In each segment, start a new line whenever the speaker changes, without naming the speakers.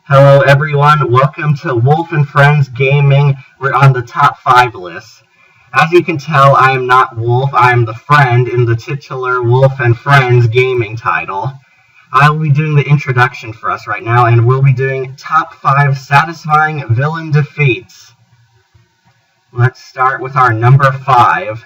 Hello everyone, welcome to Wolf and Friends Gaming. We're on the top 5 list. As you can tell, I am not Wolf, I am the friend in the titular Wolf and Friends Gaming title. I will be doing the introduction for us right now, and we'll be doing top 5 satisfying villain defeats. Let's start with our number 5,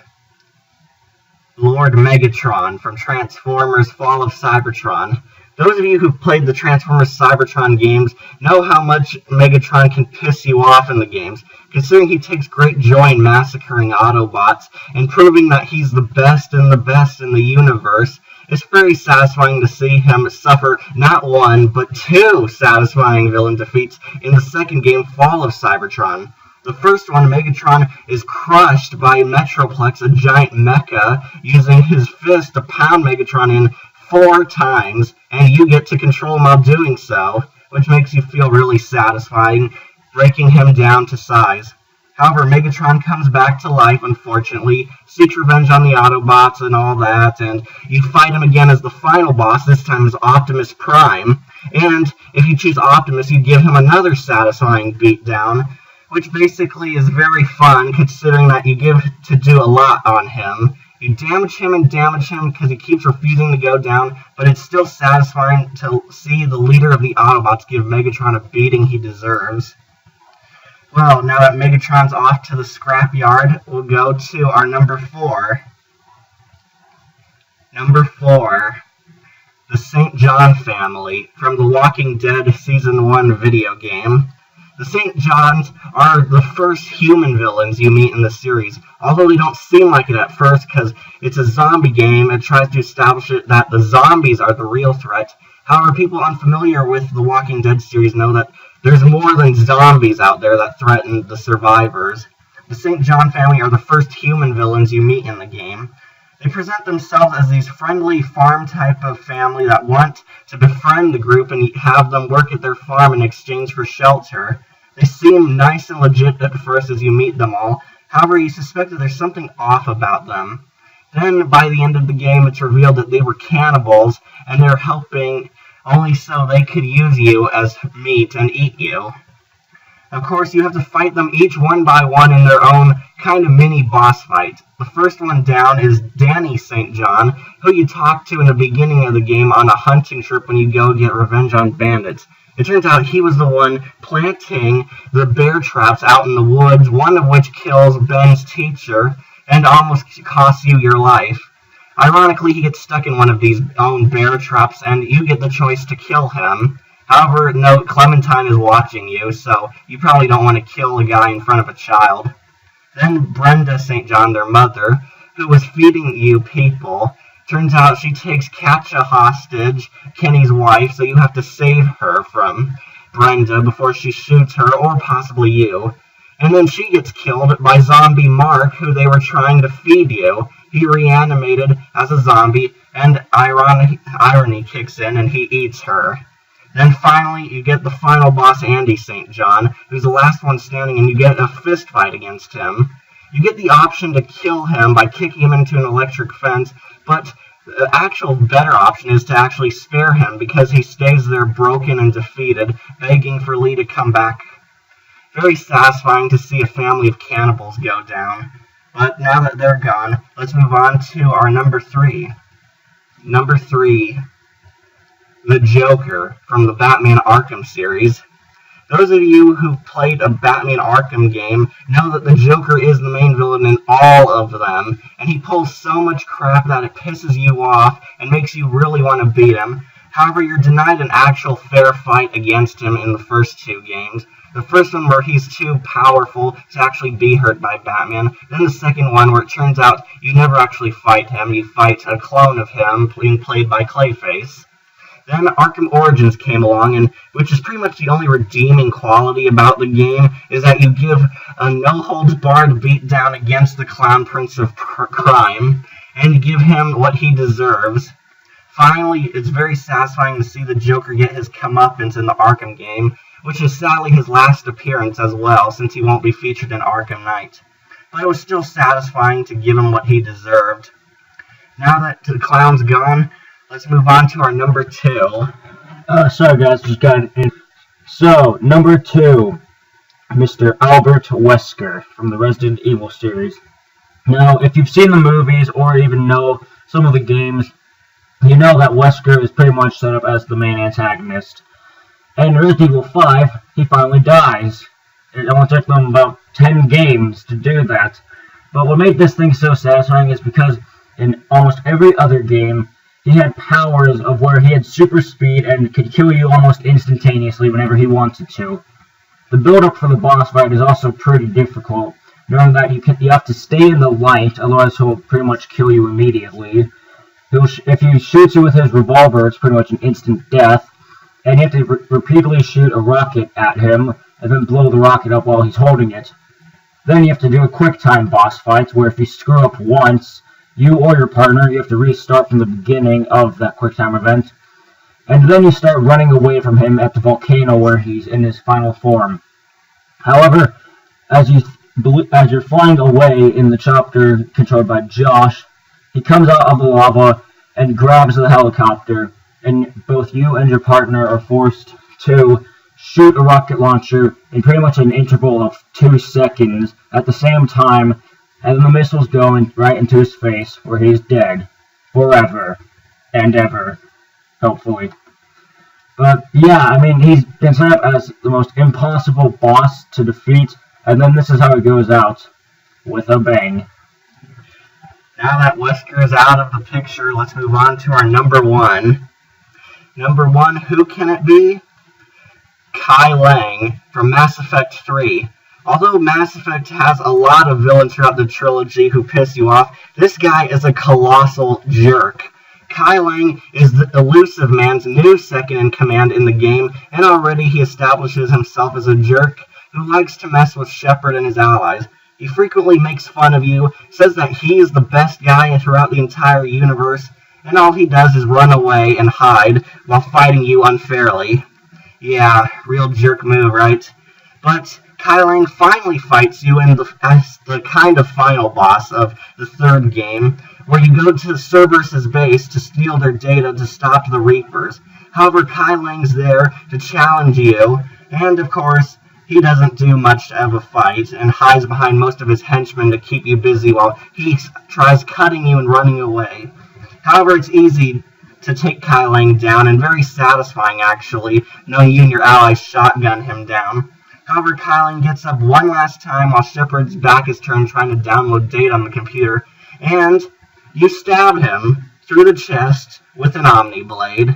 Lord Megatron from Transformers Fall of Cybertron. Those of you who've played the Transformers Cybertron games know how much Megatron can piss you off in the games, considering he takes great joy in massacring Autobots and proving that he's the best in the universe. It's very satisfying to see him suffer not one, but 2 satisfying villain defeats in the second game, Fall of Cybertron. The first one, Megatron is crushed by Metroplex, a giant mecha, using his fist to pound Megatron in 4 times, and you get to control him while doing so, which makes you feel really satisfying, breaking him down to size. However, Megatron comes back to life, unfortunately, seeks revenge on the Autobots and all that, and you fight him again as the final boss, this time as Optimus Prime, and if you choose Optimus, you give him another satisfying beatdown, which basically is very fun, considering that you give to do a lot on him. You damage him because he keeps refusing to go down, but it's still satisfying to see the leader of the Autobots give Megatron a beating he deserves. Well, now that Megatron's off to the scrapyard, we'll go to our number 4. Number 4, the St. John family from The Walking Dead Season 1 video game. The St. Johns are the first human villains you meet in the series, although they don't seem like it at first because it's a zombie game and tries to establish it that the zombies are the real threat. However, people unfamiliar with the Walking Dead series know that there's more than zombies out there that threaten the survivors. The St. John family are the first human villains you meet in the game. They present themselves as these friendly farm type of family that want to befriend the group and have them work at their farm in exchange for shelter. They seem nice and legit at first as you meet them all. However, you suspect that there's something off about them. Then, by the end of the game, it's revealed that they were cannibals, and they're helping only so they could use you as meat and eat you. Of course, you have to fight them each one by one in their own kind of mini boss fight. The first one down is Danny St. John, who you talk to in the beginning of the game on a hunting trip when you go get revenge on bandits. It turns out he was the one planting the bear traps out in the woods, one of which kills Ben's teacher and almost costs you your life. Ironically, he gets stuck in one of these own bear traps, and you get the choice to kill him. However, note, Clementine is watching you, so you probably don't want to kill a guy in front of a child. Then Brenda St. John, their mother, who was feeding you people. Turns out she takes Katja hostage, Kenny's wife, so you have to save her from Brenda before she shoots her, or possibly you. And then she gets killed by zombie Mark, who they were trying to feed you. He reanimated as a zombie, and irony kicks in, and he eats her. Then finally, you get the final boss, Andy St. John, who's the last one standing, and you get a fist fight against him. You get the option to kill him by kicking him into an electric fence, but the actual better option is to actually spare him because he stays there broken and defeated, begging for Lee to come back. Very satisfying to see a family of cannibals go down. But now that they're gone, let's move on to our number 3. Number 3, the Joker from the Batman Arkham series. Those of you who've played a Batman Arkham game know that the Joker is the main villain in all of them, and he pulls so much crap that it pisses you off and makes you really want to beat him. However, you're denied an actual fair fight against him in the first 2 games. The first one where he's too powerful to actually be hurt by Batman. Then the second one where it turns out you never actually fight him. You fight a clone of him being played by Clayface. Then Arkham Origins came along, and which is pretty much the only redeeming quality about the game, is that you give a no-holds-barred beatdown against the Clown Prince of Crime, and you give him what he deserves. Finally, it's very satisfying to see the Joker get his comeuppance in the Arkham game, which is sadly his last appearance as well, since he won't be featured in Arkham Knight. But it was still satisfying to give him what he deserved. Now that the clown's gone, let's move on to our number 2.
Sorry guys, just got in. So, number 2, Mr. Albert Wesker from the Resident Evil series. Now, if you've seen the movies or even know some of the games, you know that Wesker is pretty much set up as the main antagonist. And in Resident Evil 5, he finally dies. It only took them about 10 games to do that. But what made this thing so satisfying is because in almost every other game, he had powers of where he had super speed and could kill you almost instantaneously whenever he wanted to. The build-up for the boss fight is also pretty difficult, knowing that you have to stay in the light, otherwise he'll pretty much kill you immediately. If he shoots you with his revolver, it's pretty much an instant death, and you have to repeatedly shoot a rocket at him, and then blow the rocket up while he's holding it. Then you have to do a quick-time boss fight, where if you screw up once, you or your partner, you have to restart from the beginning of that quick-time event. And then you start running away from him at the volcano where he's in his final form. However, as you're flying away in the chopper controlled by Josh, he comes out of the lava and grabs the helicopter, and both you and your partner are forced to shoot a rocket launcher in pretty much an interval of 2 seconds at the same time, and the missiles go right into his face, where he's dead. Forever. And ever. Hopefully. But yeah, I mean, he's been set up as the most impossible boss to defeat, and then this is how it goes out. With a bang.
Now that Wesker is out of the picture, let's move on to our number 1. Number 1, who can it be? Kai Lang from Mass Effect 3. Although Mass Effect has a lot of villains throughout the trilogy who piss you off, this guy is a colossal jerk. Kai Lang is the elusive man's new second-in-command in the game, and already he establishes himself as a jerk who likes to mess with Shepard and his allies. He frequently makes fun of you, says that he is the best guy throughout the entire universe, and all he does is run away and hide while fighting you unfairly. Yeah, real jerk move, right? But Kai Lang finally fights you in as the kind of final boss of the 3rd game, where you go to Cerberus' base to steal their data to stop the Reapers. However, Kai Lang's there to challenge you, and of course, he doesn't do much of a fight, and hides behind most of his henchmen to keep you busy while he tries cutting you and running away. However, it's easy to take Kai Lang down, and very satisfying actually, knowing you and your allies shotgun him down. However, Kai Lang gets up one last time while Shepard's back is turned trying to download data on the computer, and you stab him through the chest with an Omni Blade.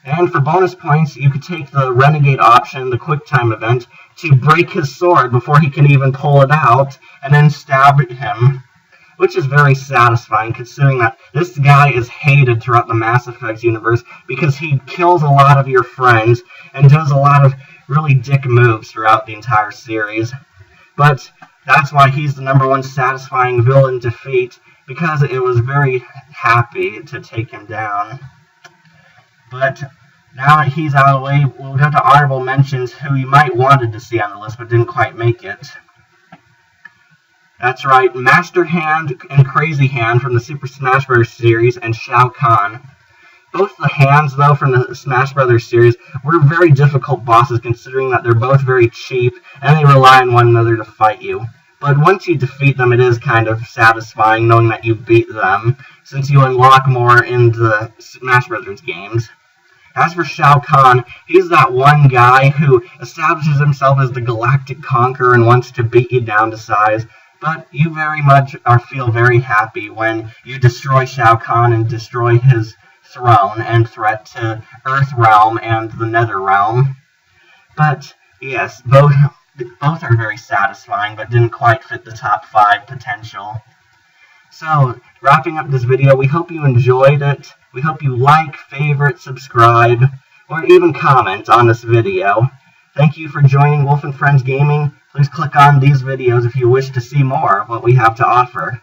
And for bonus points, you could take the Renegade option, the QuickTime event, to break his sword before he can even pull it out, and then stab him. Which is very satisfying, considering that this guy is hated throughout the Mass Effect universe because he kills a lot of your friends and does a lot of really dick moves throughout the entire series. But that's why he's the number 1 satisfying villain defeat, because it was very happy to take him down. But now that he's out of the way, we'll go to honorable mentions who you might wanted to see on the list but didn't quite make it. That's right, Master Hand and Crazy Hand from the Super Smash Bros. Series, and Shao Kahn. Both the hands, though, from the Smash Bros. Series were very difficult bosses, considering that they're both very cheap, and they rely on one another to fight you. But once you defeat them, it is kind of satisfying knowing that you beat them, since you unlock more in the Smash Bros. Games. As for Shao Kahn, he's that one guy who establishes himself as the Galactic Conqueror and wants to beat you down to size, but you very much feel very happy when you destroy Shao Kahn and destroy his throne and threat to Earthrealm and the Netherrealm. But yes, both are very satisfying, but didn't quite fit the top 5 potential. So, wrapping up this video, we hope you enjoyed it. We hope you like, favorite, subscribe, or even comment on this video. Thank you for joining Wolf and Friends Gaming. Please click on these videos if you wish to see more of what we have to offer.